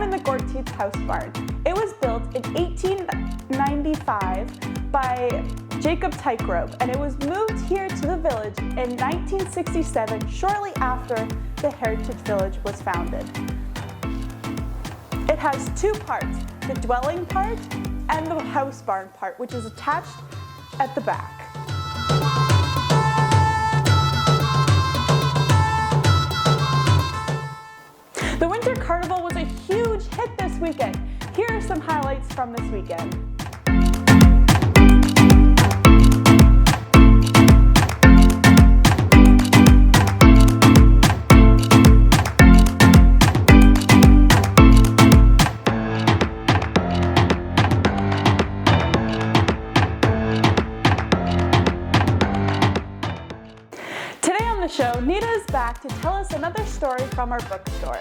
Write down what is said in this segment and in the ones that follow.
I'm in the Gorteith House Barn. It was built in 1895 by Jacob Tygrove, and it was moved here to the village in 1967, shortly after the Heritage Village was founded. It has two parts, the dwelling part and the house barn part, which is attached at the back. The Winter Carnival was a huge hit this weekend. Here are some highlights from this weekend. Today on the show, Nita is back to tell us another story from our bookstore.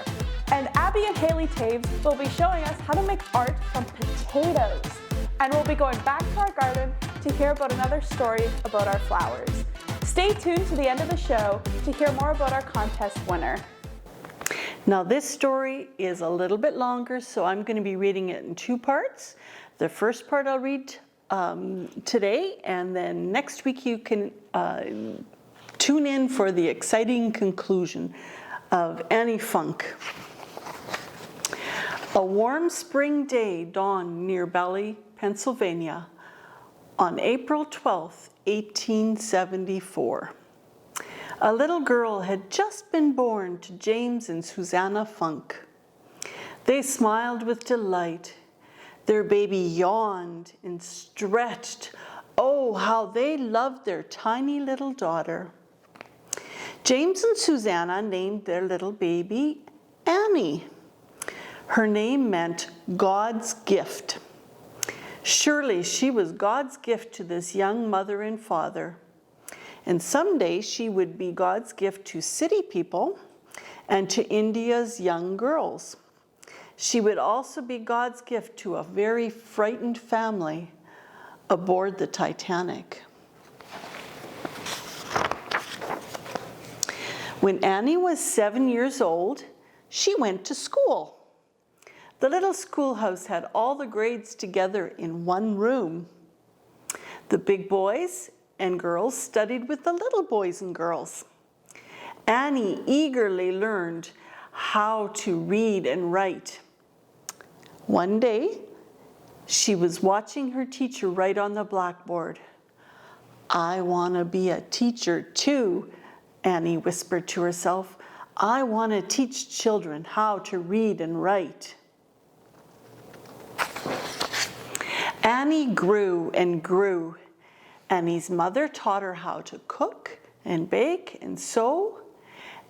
And Abby and Hayley Toews will be showing us how to make art from potatoes. And we'll be going back to our garden to hear about another story about our flowers. Stay tuned to the end of the show to hear more about our contest winner. Now this story is a little bit longer, so I'm going to be reading it in two parts. The first part I'll read today, and then next week you can tune in for the exciting conclusion of Annie Funk. A warm spring day dawned near Bally, Pennsylvania on April 12, 1874. A little girl had just been born to James and Susanna Funk. They smiled with delight. Their baby yawned and stretched. Oh, how they loved their tiny little daughter. James and Susanna named their little baby Annie. Her name meant God's gift. Surely she was God's gift to this young mother and father. And someday she would be God's gift to city people and to India's young girls. She would also be God's gift to a very frightened family aboard the Titanic. When Annie was 7 years old, she went to school. The little schoolhouse had all the grades together in one room. The big boys and girls studied with the little boys and girls. Annie eagerly learned how to read and write. One day, she was watching her teacher write on the blackboard. "I want to be a teacher too," Annie whispered to herself. "I want to teach children how to read and write." Annie grew and grew. Annie's mother taught her how to cook and bake and sew.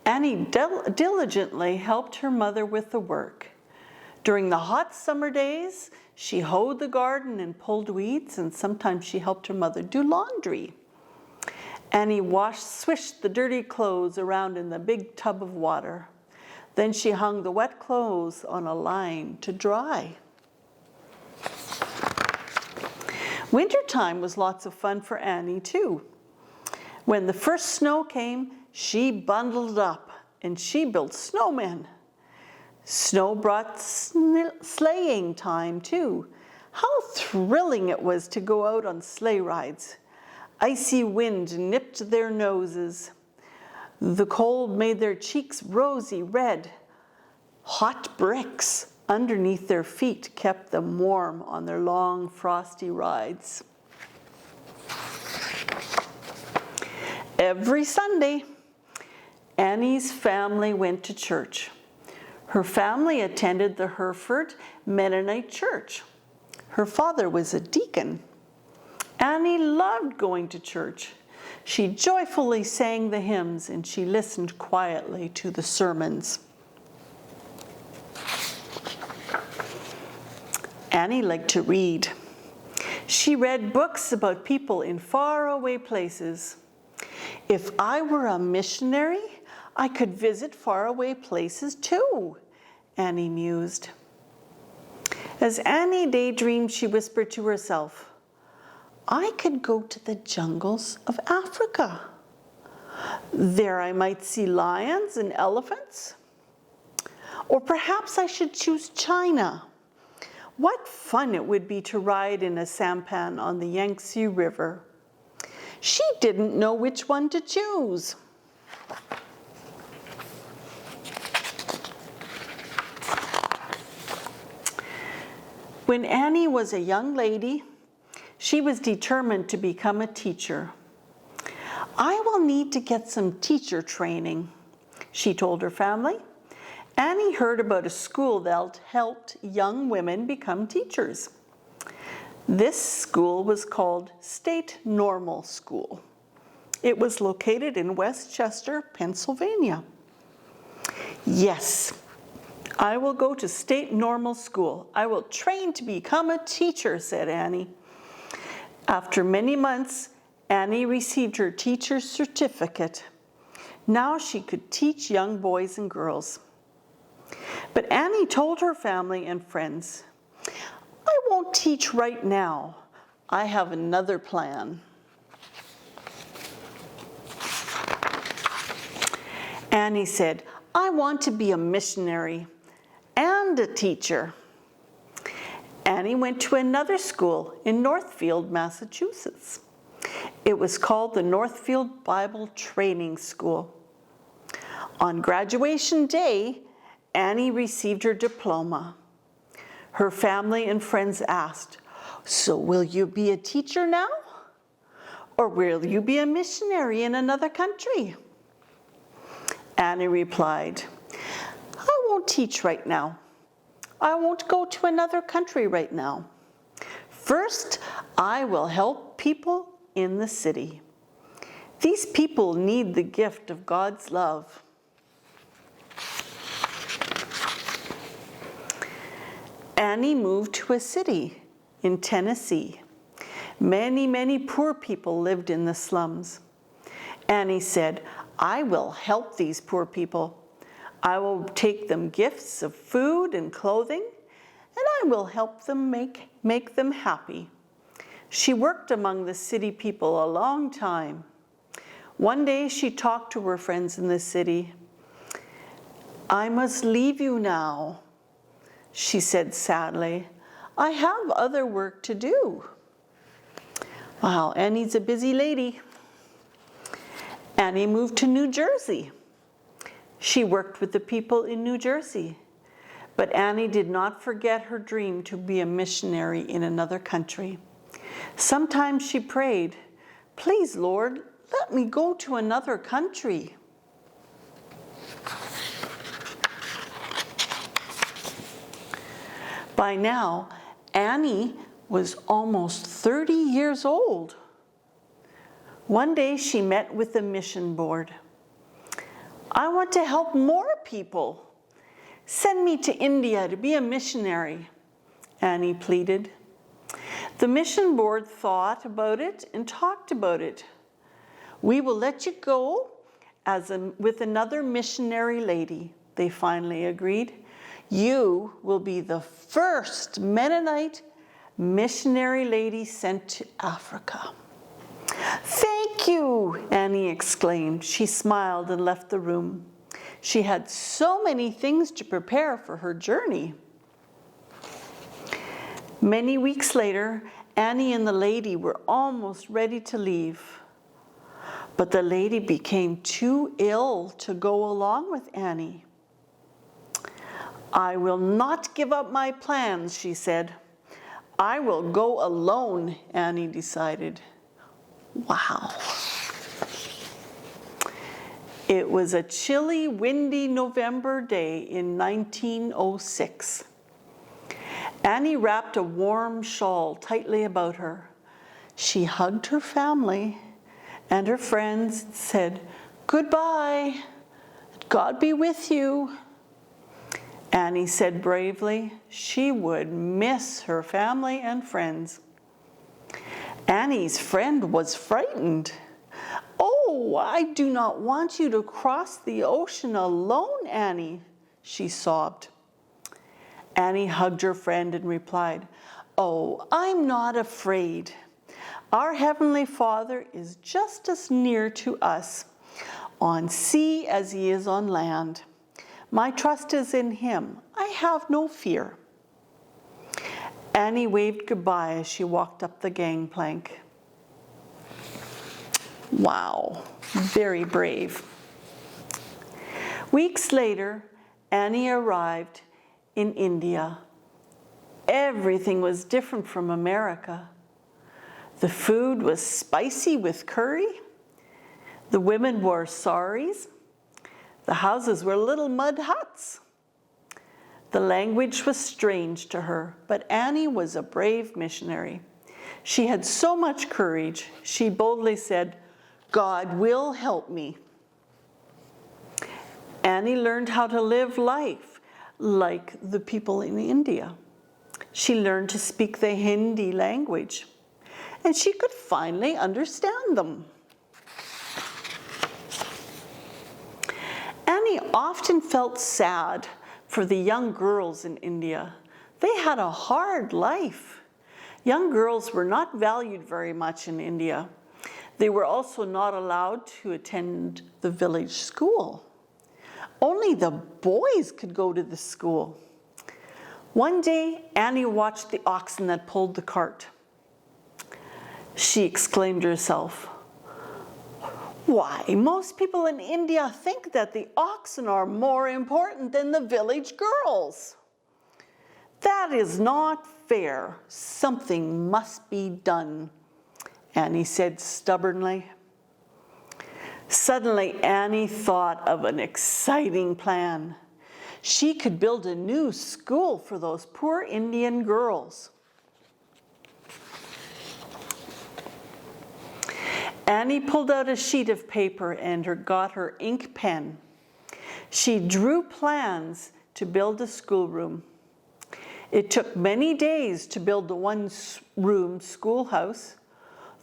Annie diligently helped her mother with the work. During the hot summer days, she hoed the garden and pulled weeds, and sometimes she helped her mother do laundry. Annie swished the dirty clothes around in the big tub of water. Then she hung the wet clothes on a line to dry. Wintertime was lots of fun for Annie too. When the first snow came, she bundled up and she built snowmen. Snow brought sleighing time too. How thrilling it was to go out on sleigh rides. Icy wind nipped their noses. The cold made their cheeks rosy red. Hot bricks underneath their feet kept them warm on their long, frosty rides. Every Sunday, Annie's family went to church. Her family attended the Hereford Mennonite Church. Her father was a deacon. Annie loved going to church. She joyfully sang the hymns and she listened quietly to the sermons. Annie liked to read. She read books about people in faraway places. If I were a missionary, I could visit faraway places too, Annie mused. As Annie daydreamed, she whispered to herself, I could go to the jungles of Africa. There I might see lions and elephants. Or perhaps I should choose China. What fun it would be to ride in a sampan on the Yangtze River. She didn't know which one to choose. When Annie was a young lady, she was determined to become a teacher. I will need to get some teacher training, she told her family. Annie heard about a school that helped young women become teachers. This school was called State Normal School. It was located in Westchester, Pennsylvania. Yes, I will go to State Normal School. I will train to become a teacher, said Annie. After many months, Annie received her teacher's certificate. Now she could teach young boys and girls. But Annie told her family and friends, I won't teach right now. I have another plan. Annie said, I want to be a missionary and a teacher. Annie went to another school in Northfield, Massachusetts. It was called the Northfield Bible Training School. On graduation day, Annie received her diploma. Her family and friends asked, so will you be a teacher now? Or will you be a missionary in another country? Annie replied, I won't teach right now. I won't go to another country right now. First, I will help people in the city. These people need the gift of God's love. Annie moved to a city in Tennessee. Many poor people lived in the slums. Annie said, I will help these poor people. I will take them gifts of food and clothing, and I will help them make them happy. She worked among the city people a long time. One day she talked to her friends in the city. I must leave you now, she said sadly. I have other work to do. Wow, Annie's a busy lady. Annie moved to New Jersey. She worked with the people in New Jersey. But Annie did not forget her dream to be a missionary in another country. Sometimes she prayed, please, Lord, let me go to another country. By now, Annie was almost 30 years old. One day she met with the mission board. I want to help more people. Send me to India to be a missionary, Annie pleaded. The mission board thought about it and talked about it. We will let you go with another missionary lady, they finally agreed. You will be the first Mennonite missionary lady sent to Africa. Thank you, Annie exclaimed. She smiled and left the room. She had so many things to prepare for her journey. Many weeks later, Annie and the lady were almost ready to leave. But the lady became too ill to go along with Annie. I will not give up my plans, she said. I will go alone, Annie decided. Wow. It was a chilly, windy November day in 1906. Annie wrapped a warm shawl tightly about her. She hugged her family and her friends and said, goodbye, God be with you. Annie said bravely she would miss her family and friends. Annie's friend was frightened. Oh, I do not want you to cross the ocean alone, Annie, she sobbed. Annie hugged her friend and replied, oh, I'm not afraid. Our Heavenly Father is just as near to us on sea as he is on land. My trust is in him. I have no fear." Annie waved goodbye as she walked up the gangplank. Wow, very brave. Weeks later, Annie arrived in India. Everything was different from America. The food was spicy with curry. The women wore saris. The houses were little mud huts. The language was strange to her, but Annie was a brave missionary. She had so much courage, she boldly said, "God will help me." Annie learned how to live life like the people in India. She learned to speak the Hindi language, and she could finally understand them. Annie often felt sad for the young girls in India. They had a hard life. Young girls were not valued very much in India. They were also not allowed to attend the village school. Only the boys could go to the school. One day, Annie watched the oxen that pulled the cart. She exclaimed to herself, "Why, most people in India think that the oxen are more important than the village girls. That is not fair. Something must be done," Annie said stubbornly. Suddenly, Annie thought of an exciting plan. She could build a new school for those poor Indian girls. Annie pulled out a sheet of paper and got her ink pen. She drew plans to build a schoolroom. It took many days to build the one-room schoolhouse.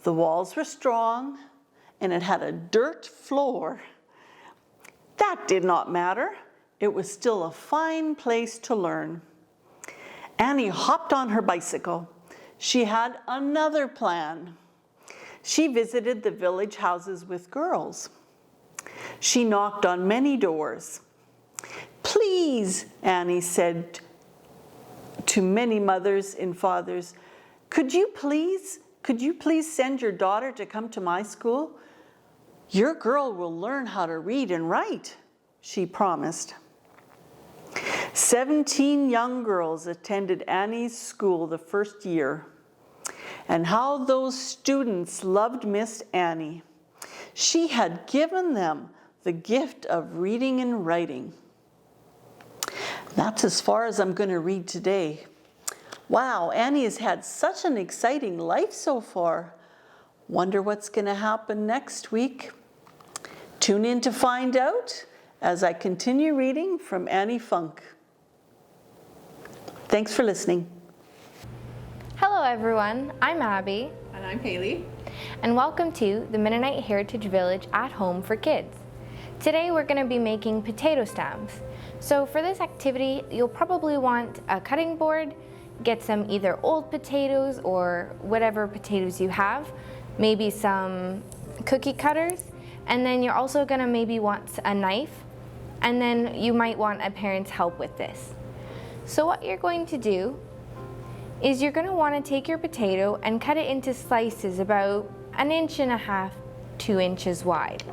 The walls were strong, and it had a dirt floor. That did not matter. It was still a fine place to learn. Annie hopped on her bicycle. She had another plan. She visited the village houses with girls. She knocked on many doors. "Please," Annie said to many mothers and fathers, could you please send your daughter to come to my school? Your girl will learn how to read and write," she promised. 17 young girls attended Annie's school the first year. And how those students loved Miss Annie. She had given them the gift of reading and writing. That's as far as I'm going to read today. Wow, Annie has had such an exciting life so far. Wonder what's going to happen next week. Tune in to find out as I continue reading from Annie Funk. Thanks for listening. Hello everyone, I'm Abby. And I'm Hayley. And welcome to the Mennonite Heritage Village at Home for Kids. Today we're going to be making potato stamps. So for this activity, you'll probably want a cutting board, get some either old potatoes or whatever potatoes you have, maybe some cookie cutters, and then you're also going to maybe want a knife, and then you might want a parent's help with this. So what you're going to do is you're going to want to take your potato and cut it into slices about 1.5 to 2 inches wide.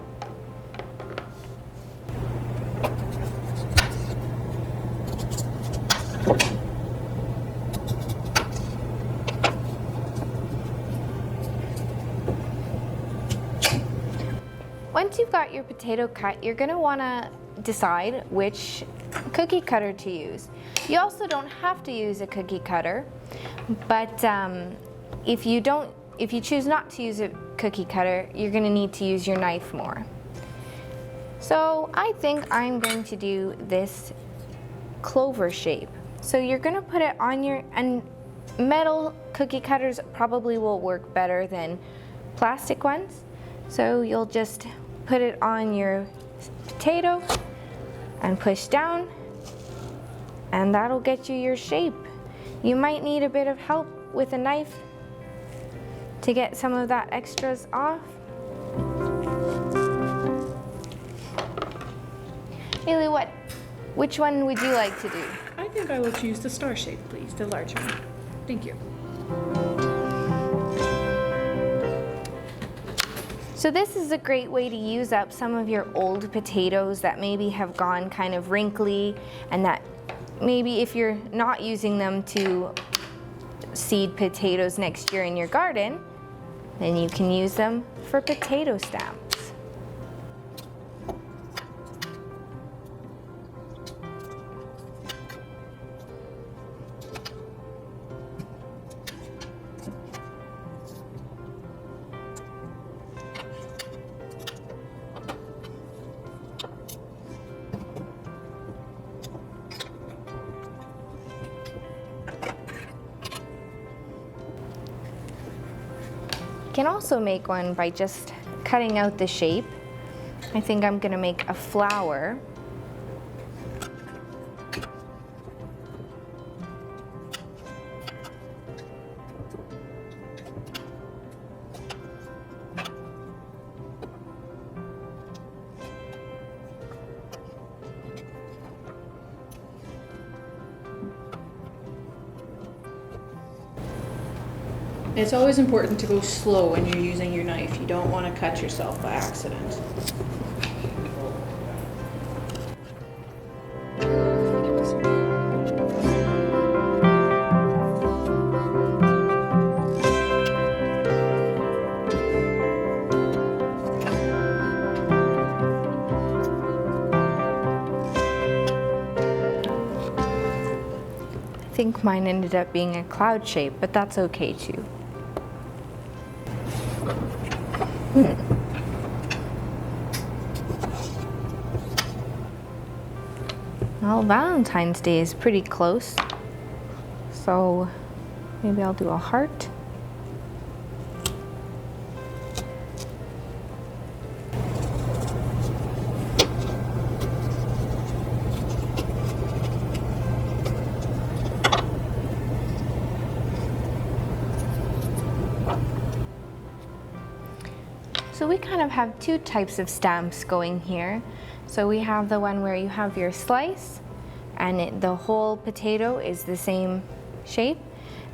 Once you've got your potato cut, you're going to want to decide which cookie cutter to use. You also don't have to use a cookie cutter, but if you choose not to use a cookie cutter, you're going to need to use your knife more. So I think I'm going to do this clover shape. So you're going to put it on and metal cookie cutters probably will work better than plastic ones. So you'll just put it on your potato and push down, and that'll get you your shape. You might need a bit of help with a knife to get some of that extras off. Hayley, Which one would you like to do? I think I will choose the star shape, please, the larger one. Thank you. So this is a great way to use up some of your old potatoes that maybe have gone kind of wrinkly, and that maybe if you're not using them to seed potatoes next year in your garden, then you can use them for potato stamps. You can also make one by just cutting out the shape. I think I'm gonna make a flower. It's always important to go slow when you're using your knife. You don't want to cut yourself by accident. I think mine ended up being a cloud shape, but that's okay too. Well, Valentine's Day is pretty close, so maybe I'll do a heart. So we kind of have two types of stamps going here. So we have the one where you have your slice and the whole potato is the same shape.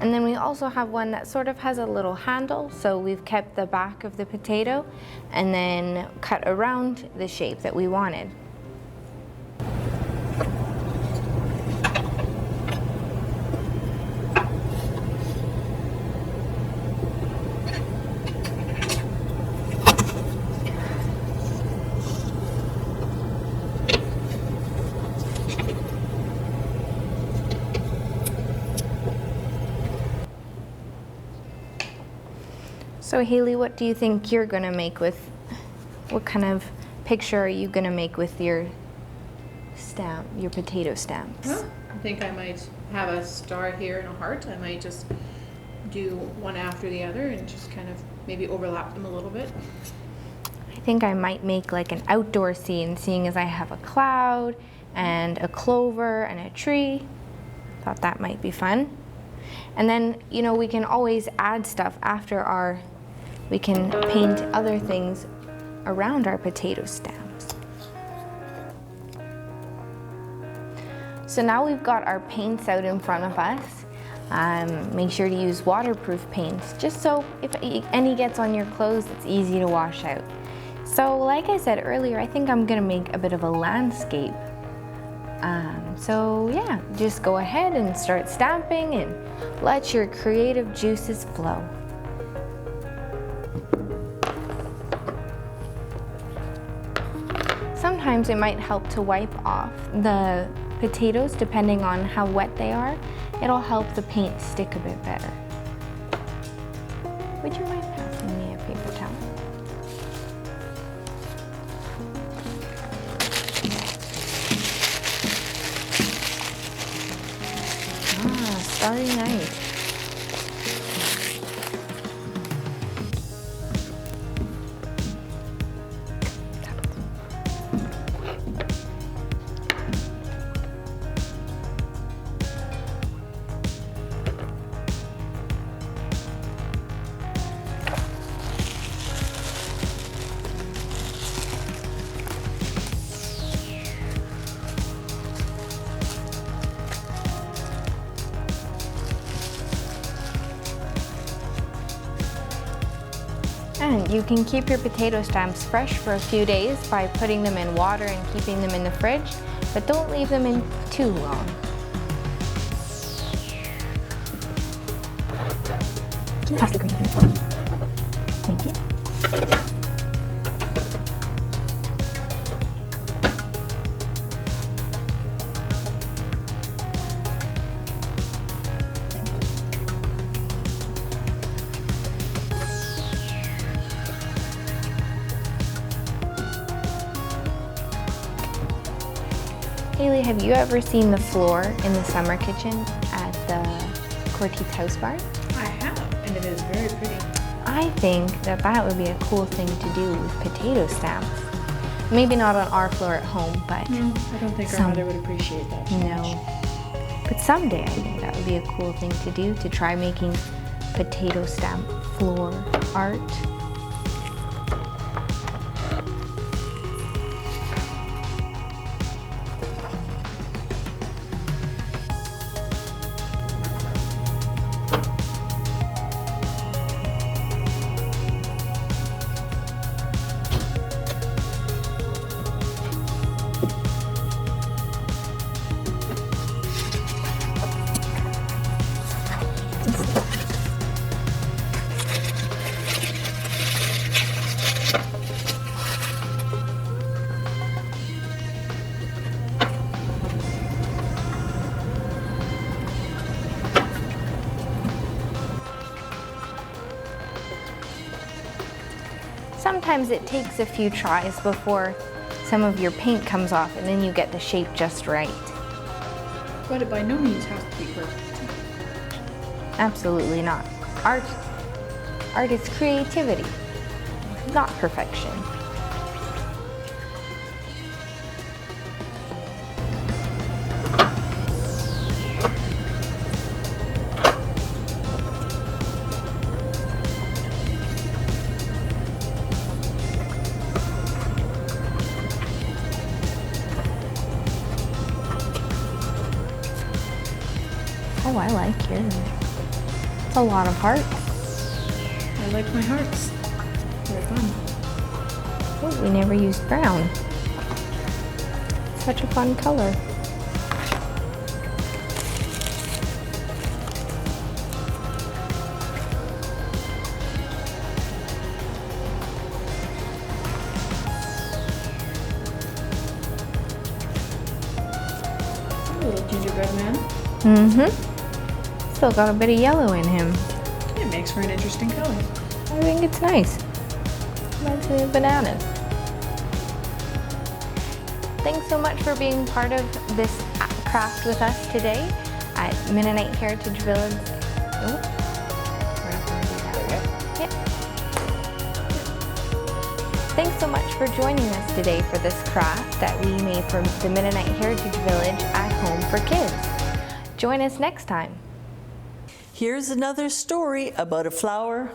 And then we also have one that sort of has a little handle. So we've kept the back of the potato and then cut around the shape that we wanted. So Hayley, what do you think you're gonna make with, what kind of picture are you gonna make with your stamp, your potato stamps? Huh? I think I might have a star here and a heart. I might just do one after the other and just kind of maybe overlap them a little bit. I think I might make like an outdoor scene, seeing as I have a cloud and a clover and a tree. Thought that might be fun. And then, you know, we can always add stuff after we can paint other things around our potato stamps. So now we've got our paints out in front of us. Make sure to use waterproof paints, just so if any gets on your clothes, it's easy to wash out. So like I said earlier, I think I'm gonna make a bit of a landscape. So yeah, just go ahead and start stamping and let your creative juices flow. Sometimes it might help to wipe off the potatoes depending on how wet they are. It'll help the paint stick a bit better. Would you mind passing me a paper towel? Starry night. And you can keep your potato stamps fresh for a few days by putting them in water and keeping them in the fridge, but don't leave them in too long. Toss the green for me. Thank you. Hayley, have you ever seen the floor in the summer kitchen at the Cortese House Bar? I have, and it is very pretty. I think that would be a cool thing to do with potato stamps. Maybe not on our floor at home, but No, I don't think our mother would appreciate that too much. no. But someday I think that would be a cool thing to do, to try making potato stamp floor art. Sometimes it takes a few tries before some of your paint comes off and then you get the shape just right. But it by no means has to be perfect. Absolutely not. Art is creativity, not perfection. Oh, I like yours. It's a lot of hearts. I like my hearts. They're fun. Oh, we never used brown. Such a fun color. It's a little gingerbread man. Mm-hmm. Still got a bit of yellow in him. It makes for an interesting color. I think it's nice. Reminds me of bananas. Thanks so much for being part of this craft with us today at Mennonite Heritage Village. Oh, we're not going to do that. Yep. Thanks so much for joining us today for this craft that we made from the Mennonite Heritage Village at Home for Kids. Join us next time. Here's another story about a flower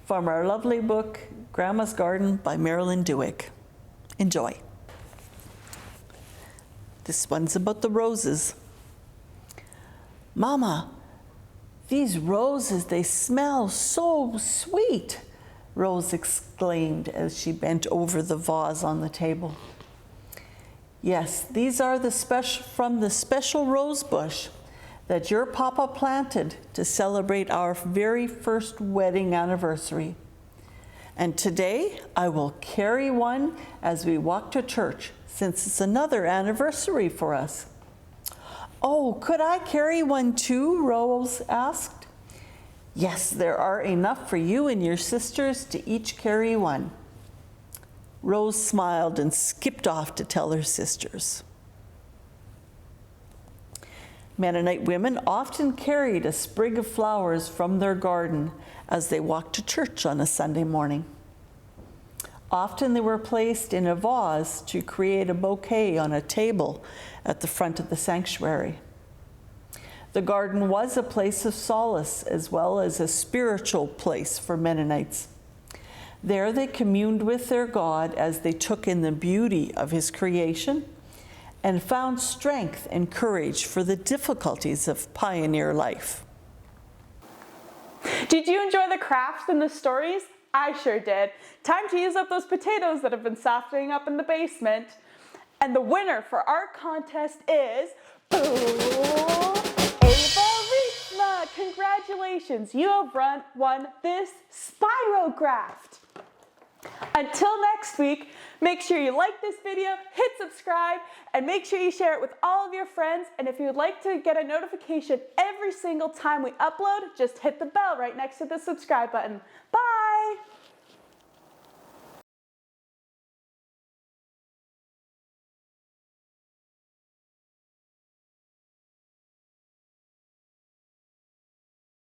from our lovely book, Grandma's Garden by Marilyn Dewick. Enjoy. This one's about the roses. Mama, these roses, they smell so sweet, Rose exclaimed as she bent over the vase on the table. Yes, these are from the special rose bush that your papa planted to celebrate our very first wedding anniversary. And today I will carry one as we walk to church, since it's another anniversary for us. Oh, could I carry one too? Rose asked. Yes, there are enough for you and your sisters to each carry one. Rose smiled and skipped off to tell her sisters. Mennonite women often carried a sprig of flowers from their garden as they walked to church on a Sunday morning. Often they were placed in a vase to create a bouquet on a table at the front of the sanctuary. The garden was a place of solace as well as a spiritual place for Mennonites. There they communed with their God as they took in the beauty of His creation and found strength and courage for the difficulties of pioneer life. Did you enjoy the crafts and the stories? I sure did. Time to use up those potatoes that have been softening up in the basement. And the winner for our contest is Ava Riesma. Congratulations, you have won this Spirograph. Until next week, make sure you like this video, hit subscribe, and make sure you share it with all of your friends. And if you would like to get a notification every single time we upload, just hit the bell right next to the subscribe button. Bye!